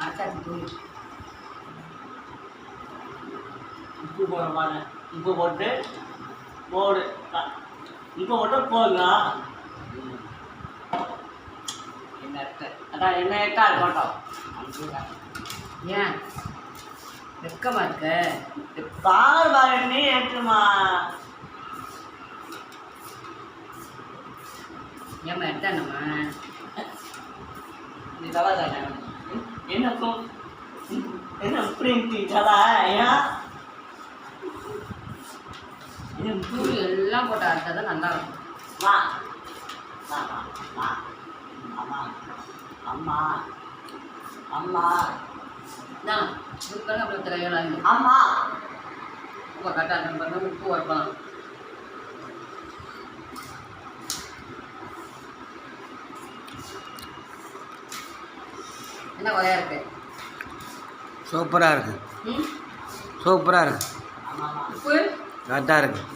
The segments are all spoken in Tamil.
அரைச்சாச்சு தூள். உப்பு போடுறமான உப்பு போட்டு போடு உப்பு போட்டு போடலாம். அதான் என்ன ஏக்கா இருக்கட்டும். ஏன் வெக்கமா இருக்க? பால் பாருன்னு ஏற்றுமா. ஏமா எடுத்தானம்மா நீ தவா தானே என்னக்கும் என்ன பிரிண்டிங்களா? ஏன் தூள் எல்லாம் போட்டு அரைச்சா தான் நல்லா இருக்கும். வா வா வா அம்மா அம்மா அம்மா நான் உட்காந்து அப்புறம் திரையலாம். அம்மா உப்பு கரெக்டாக பாருங்க. உப்பு வரலாம். என்ன வகையாக இருக்கு? சூப்பராக இருக்குது. சூப்பராக இருக்குது. உப்பு கரெக்டாக இருக்குது.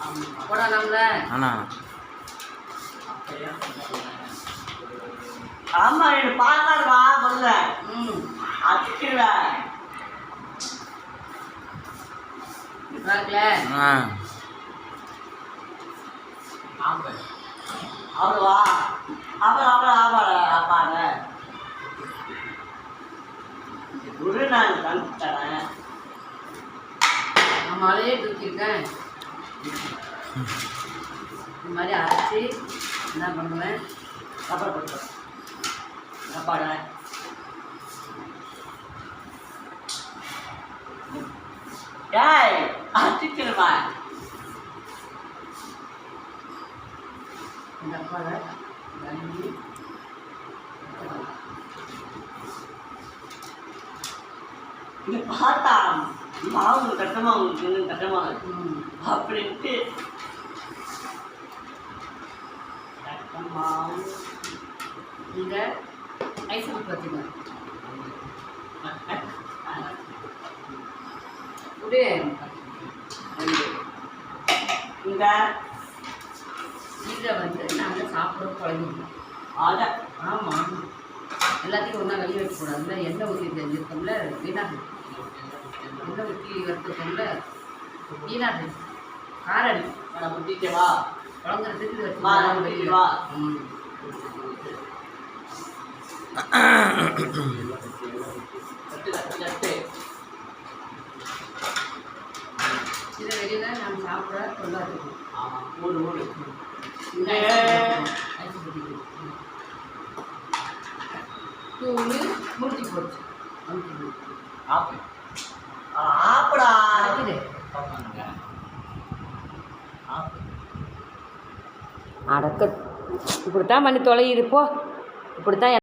போடலாம்ல. ஆனால் அம்மா எனக்கு பாக்காடு வா சொல்ல அடிச்சிடுவேன். இருக்குல்ல அவ்வளவா அப்பாங்க குரு நான் கண்டுத்தரேன். நான் மழையே தூக்கியிருக்கேன். இந்த மாதிரி அரைச்சி என்ன பண்ணுவேன்? அப்புறம் கொடுப்பேன் அப்பாட ஏய் அடிச்சிடுமா. இந்த அப்பாவை கஞ்சி இது பார்த்தா மாவு கட்டமா உங்களுக்கு கட்டமா அப்படின்ட்டு கட்டமாவு இந்த ஐஸ் வச்சுக்கோங்க. இந்த இதை வந்து நாங்கள் சாப்பிட குழந்தைங்க. அதை ஆமாம், எல்லாத்தையும் ஒன்றா வெளியே வைக்கக்கூடாதுல்ல. எண்ணெய் ஊற்றி செஞ்சுருக்கோம்ல வீணாது. எண்ணெய் ஊற்றி வறுத்துருக்கோம்ல வீணாது. காரம் நான் முட்டிக்கவா குழந்தைறதுக்கு இது வா வச்சு வெளியே வா. இதை வெளியில் நம்ம சாப்பிட கொள்ளாது. ஆமாம் மூடு மூடு தூள் முடிச்சு போச்சு. ஆப்படா அரைக்குது. அடக்க இப்படித்தான் பண்ணி தொலையிருப்போ. இப்படித்தான்